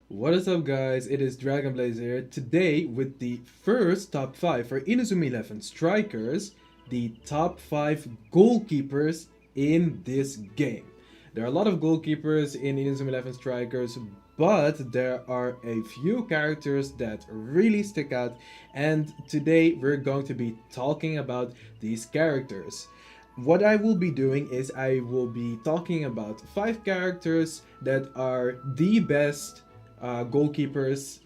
What is up, guys? It is Dragon Blaze here today with the first top 5 for Inazuma 11 Strikers, the top 5 goalkeepers in this game. There are a lot of goalkeepers in Inazuma 11 Strikers, but there are a few characters that really stick out, and today we're going to be talking about these characters. What I will be doing is I will be talking about 5 characters that are the best goalkeepers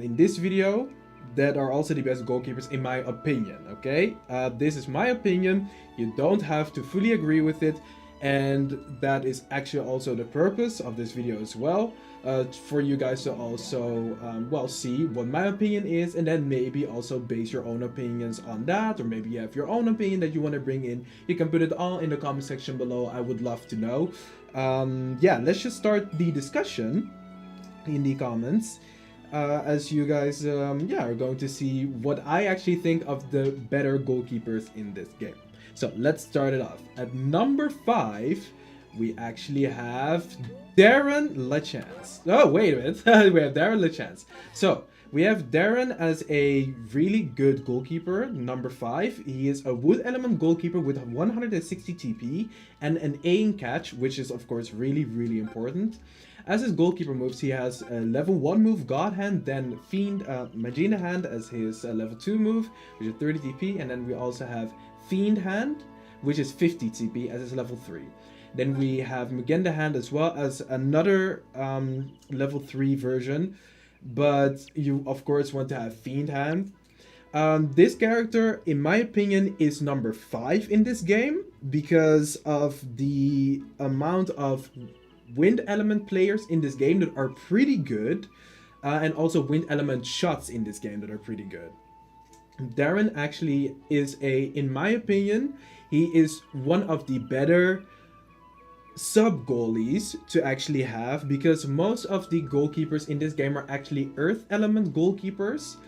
in this video, that are also the best goalkeepers in my opinion. Okay, this is my opinion. You don't have to fully agree with it, and that is actually also the purpose of this video as well, for you guys to also see what my opinion is, and then maybe also base your own opinions on that, or maybe you have your own opinion that you want to bring in. You can put it all in the comment section below. I would love to know. Yeah, let's just start the discussion in the comments, as you guys are going to see what I actually think of the better goalkeepers in this game. So let's start it off. At number 5, we actually have Darren LaChance. Oh, wait a minute. We have Darren LaChance. So we have Darren as a really good goalkeeper, number 5. He is a wood element goalkeeper with 160 TP and an aim catch, which is of course really important. As his goalkeeper moves, he has a level 1 move, God Hand, then Fiend Magina Hand as his level 2 move, which is 30 TP, and then we also have Fiend Hand, which is 50 TP as his level 3. Then we have Magenta Hand as well as another level 3 version, but you of course want to have Fiend Hand. This character, in my opinion, is number 5 in this game because of the amount of wind element players in this game that are pretty good, and also wind element shots in this game that are pretty good. Darren actually is in my opinion, he is one of the better sub goalies to actually have, because most of the goalkeepers in this game are actually earth element goalkeepers,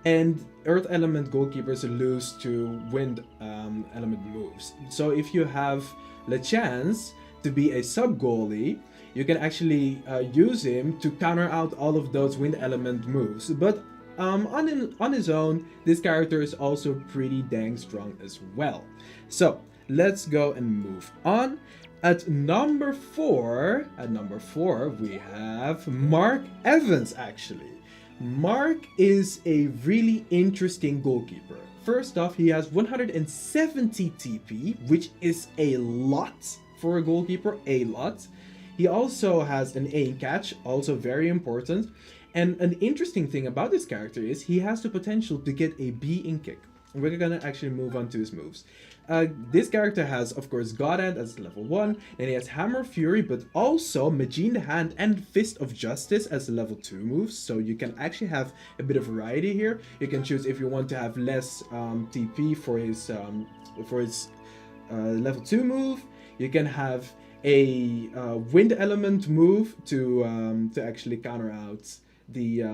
and earth element goalkeepers lose to wind element moves. So if you have the chance to be a sub goalie, you can actually use him to counter out all of those wind element moves. But on his own, this character is also pretty dang strong as well. So let's go and move on. At number 4, we have Mark Evans. Actually, Mark is a really interesting goalkeeper. First off, he has 170 TP, which is a lot for a goalkeeper, a lot. He also has an aim catch, also very important. And an interesting thing about this character is he has the potential to get a B in kick. We're gonna actually move on to his moves. This character has, of course, God Hand as level 1, and he has Hammer of Fury, but also Magina Hand and Fist of Justice as level 2 moves. So you can actually have a bit of variety here. You can choose if you want to have less TP for his level 2 move. You can have a wind element move to actually counter out the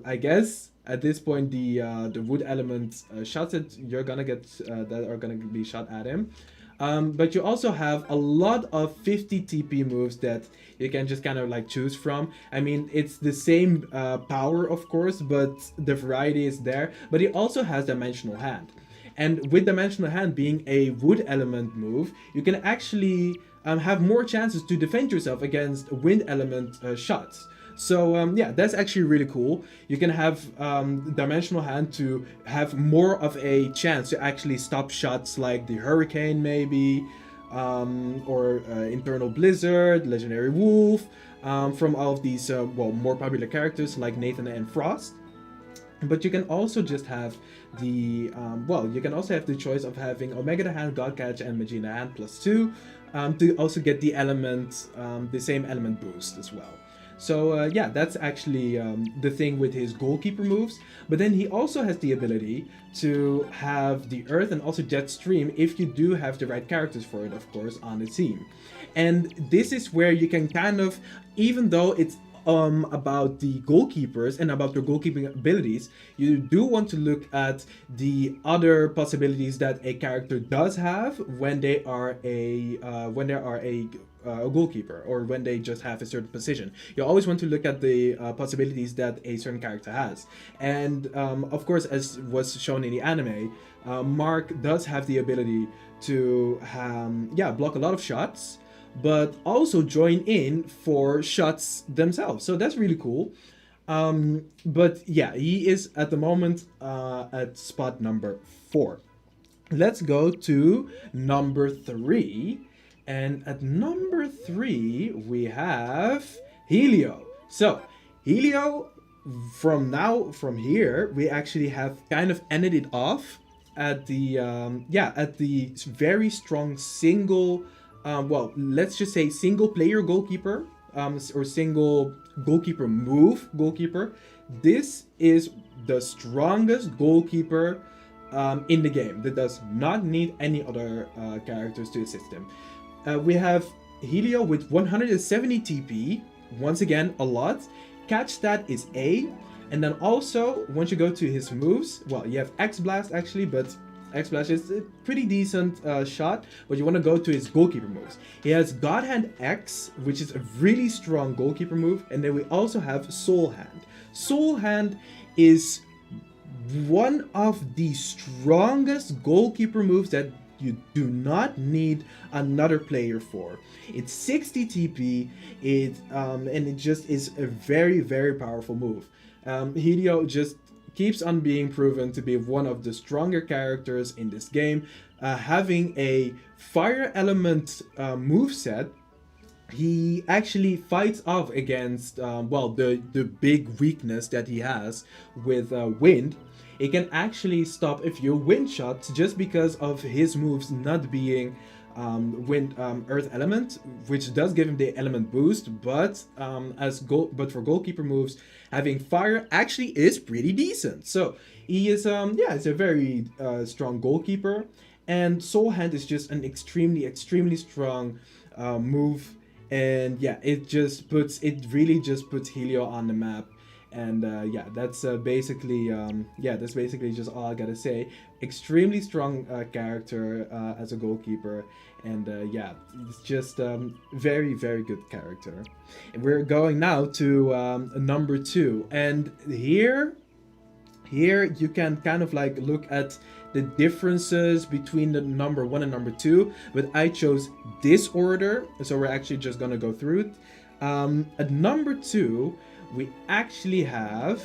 I guess at this point the wood element shots that you're gonna get that are gonna be shot at him. But you also have a lot of 50 TP moves that you can just kind of like choose from. I mean, it's the same power, of course, but the variety is there. But he also has Dimensional Hand. And with Dimensional Hand being a wood element move, you can actually have more chances to defend yourself against wind element shots. So yeah, that's actually really cool. You can have Dimensional Hand to have more of a chance to actually stop shots like the Hurricane maybe, or Internal Blizzard, Legendary Wolf, from all of these more popular characters like Nathan and Frost. But you can also just have the you can also have the choice of having Omega Hand, God Catch, and Magina Hand +2 to also get the element, the same element boost as well. So yeah, that's actually the thing with his goalkeeper moves. But then he also has the ability to have the Earth and also Jet Stream if you do have the right characters for it, of course, on the team. And this is where you can kind of, even though it's about the goalkeepers and about their goalkeeping abilities, you do want to look at the other possibilities that a character does have when they are a goalkeeper, or when they just have a certain position. You always want to look at the possibilities that a certain character has. And of course, as was shown in the anime, Mark does have the ability to block a lot of shots, but also join in for shots themselves. So that's really cool. But yeah, he is at the moment at spot number 4. Let's go to number 3. And at number 3, we have Helio. So, Helio, from here, we actually have kind of ended it off at the very strong single, let's just say single player goalkeeper, or single goalkeeper move goalkeeper. This is the strongest goalkeeper in the game that does not need any other characters to assist him. We have Helio with 170 TP, once again a lot. Catch stat is A, and then also once you go to his moves, well, you have X Blast actually, but X Blast is a pretty decent shot, but you want to go to his goalkeeper moves. He has God Hand X, which is a really strong goalkeeper move, and then we also have Soul Hand. Soul Hand is one of the strongest goalkeeper moves that you do not need another player for. It's 60 TP, and it just is a very, very powerful move. Helio just keeps on being proven to be one of the stronger characters in this game. Having a fire element moveset, he actually fights off against the big weakness that he has with wind. It can actually stop a few wind shots just because of his moves not being earth element, which does give him the element boost, but for goalkeeper moves, having fire actually is pretty decent. So he is it's a very strong goalkeeper, and Soul Hand is just an extremely strong move, and it really just puts Helio on the map. And that's basically just all I gotta say. Extremely strong character as a goalkeeper, and it's just very, very good character. And we're going now to number 2, and here you can kind of like look at the differences between the number 1 and number 2, but I chose this order, so we're actually just gonna go through it. At number 2, we actually have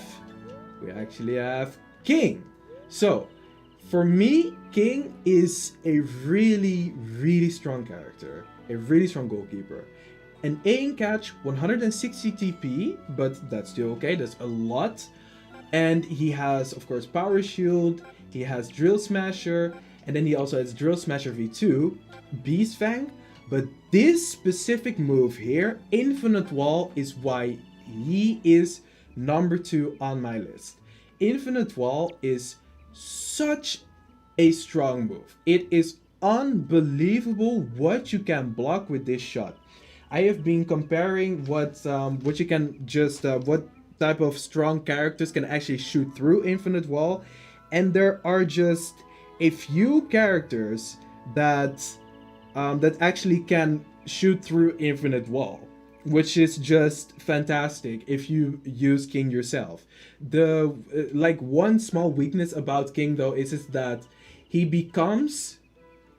King. So for me, King is a really, really strong character, a really strong goalkeeper. An aim catch, 160 TP, but that's still okay, that's a lot. And he has, of course, Power Shield, he has Drill Smasher, and then he also has Drill Smasher V2, Beast Fang. But this specific move here, Infinite Wall, is why he is number 2 on my list. Infinite Wall is such a strong move. It is unbelievable what you can block with this shot. I have been comparing what you can just what type of strong characters can actually shoot through Infinite Wall, and there are just a few characters that actually can shoot through Infinite Wall, which is just fantastic if you use King yourself. The one small weakness about King though is that he becomes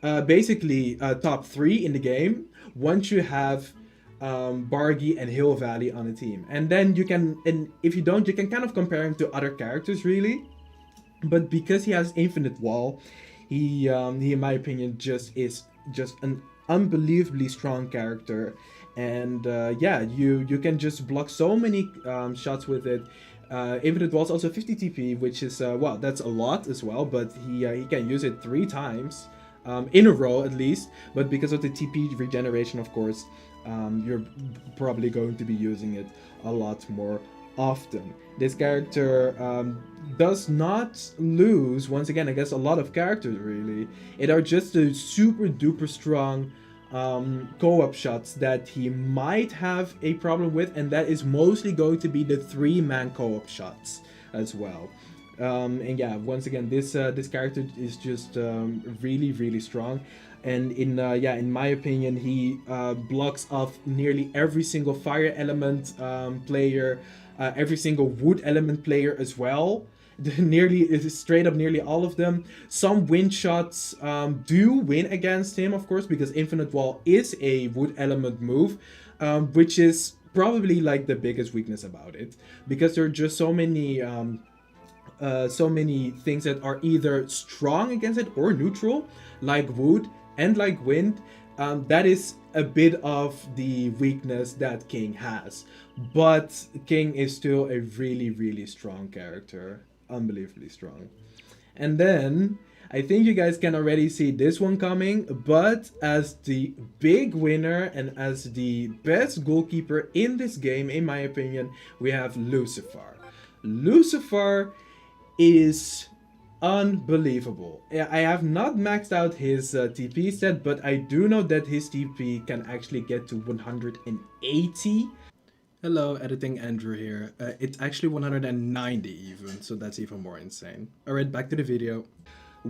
basically top 3 in the game once you have Bargy and Hill Valley on a team, and then if you don't, you can kind of compare him to other characters really. But because he has Infinite Wall, he in my opinion is just an unbelievably strong character. And you can just block so many shots with it. Infinite Wall is also 50 TP, which is that's a lot as well, but he can use it 3 times in a row at least. But because of the TP regeneration, of course, you're probably going to be using it a lot more often. This character does not lose, once again, against a lot of characters really. It are just a super duper strong co-op shots that he might have a problem with, and that is mostly going to be the 3-man co-op shots as well. And yeah, once again, this character is just really strong, and in my opinion, he blocks off nearly every single fire element player, every single wood element player as well. Nearly straight up, nearly all of them. Some wind shots do win against him, of course, because Infinite Wall is a wood element move, which is probably like the biggest weakness about it, because there are just so many things that are either strong against it or neutral, like wood and like wind. That is a bit of the weakness that King has, but King is still a really strong character, unbelievably strong. And then I think you guys can already see this one coming, but as the big winner and as the best goalkeeper in this game, in my opinion, we have Lucifer. Lucifer is unbelievable. I have not maxed out his TP set, but I do know that his TP can actually get to 180. Hello, editing Andrew here. It's actually 190 even, so that's even more insane. Alright, back to the video.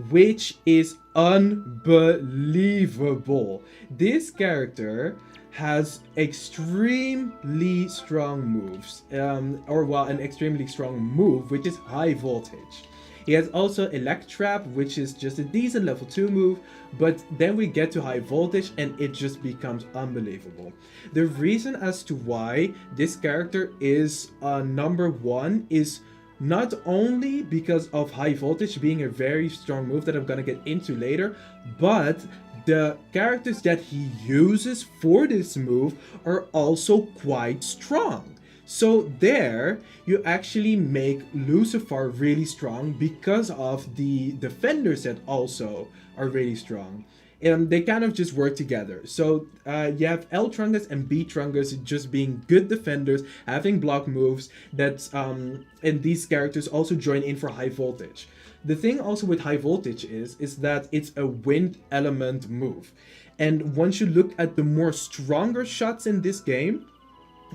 Which is unbelievable. This character has extremely strong moves, an extremely strong move, which is high voltage. He has also Electrap, which is just a decent level 2 move, but then we get to high voltage and it just becomes unbelievable. The reason as to why this character is number 1 is not only because of high voltage being a very strong move that I'm gonna get into later, but the characters that he uses for this move are also quite strong. So there, you actually make Lucifer really strong because of the defenders that also are really strong. And they kind of just work together. So you have L Trungus and B Trungus just being good defenders, having block moves that, and these characters also join in for high voltage. The thing also with high voltage is that it's a wind element move. And once you look at the more stronger shots in this game,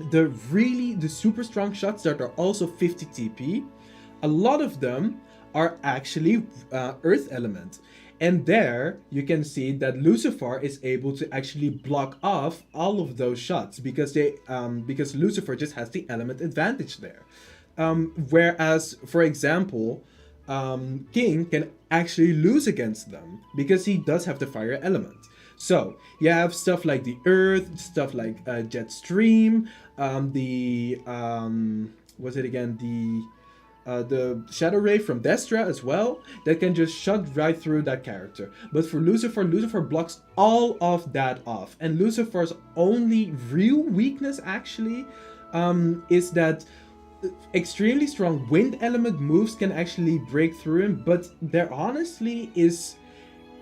the super strong shots that are also 50 TP, a lot of them are actually earth element. And there you can see that Lucifer is able to actually block off all of those shots because because Lucifer just has the element advantage there. Whereas, for example, King can actually lose against them because he does have the fire element. So you have stuff like the Earth, stuff like Jet Stream, what's it again? The Shadow Ray from Destra as well, that can just shut right through that character. But for Lucifer, Lucifer blocks all of that off. And Lucifer's only real weakness actually is that extremely strong wind element moves can actually break through him, but there honestly is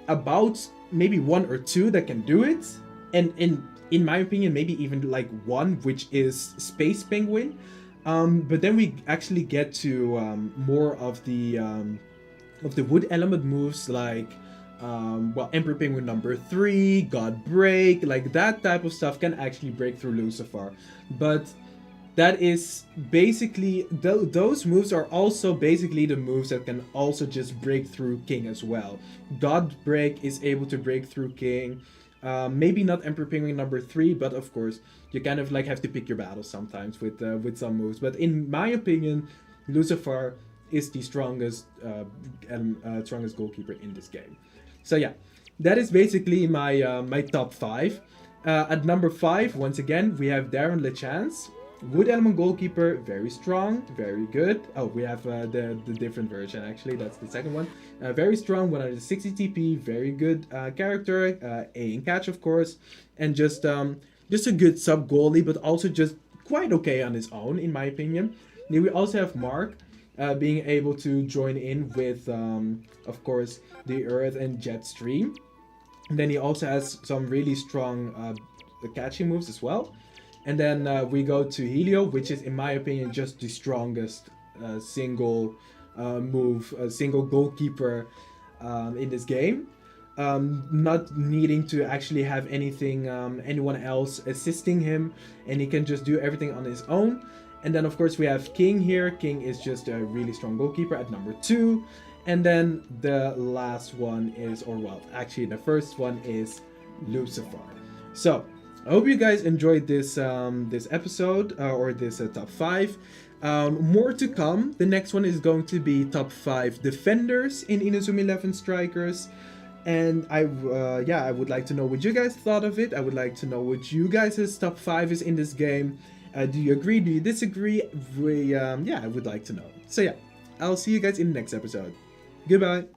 about maybe 1 or 2 that can do it, and in my opinion maybe even like 1, which is Space Penguin. But then we actually get to more of the wood element moves like Emperor Penguin number 3, God Break, like that type of stuff can actually break through Lucifer. But that is basically, those moves are also basically the moves that can also just break through King as well. God Break is able to break through King. Maybe not Emperor Penguin number 3, but of course you kind of like have to pick your battles sometimes with some moves. But in my opinion, Lucifer is the strongest goalkeeper in this game. So yeah, that is basically my my top 5. At number 5, once again, we have Darren LeChance. Wood element goalkeeper, very strong, very good. Oh, we have the different version actually. That's the second one. Very strong, 160 TP, very good character. A in catch, of course, and just a good sub goalie, but also just quite okay on his own, in my opinion. Then we also have Mark, being able to join in with, of course, the Earth and Jet Stream. And then he also has some really strong catching moves as well. And then we go to Helio, which is, in my opinion, just the strongest single goalkeeper in this game. not needing to actually have anything, anyone else assisting him, and he can just do everything on his own. And then of course we have King here. King is just a really strong goalkeeper at number 2. And then the last one is, or well, actually the first one is Lucifer. So I hope you guys enjoyed this this episode, or this top 5. More to come. The next one is going to be top 5 defenders in Inazuma 11 Strikers. And I would like to know what you guys thought of it. I would like to know what you guys' top 5 is in this game. Do you agree? Do you disagree? I would like to know. So yeah, I'll see you guys in the next episode. Goodbye.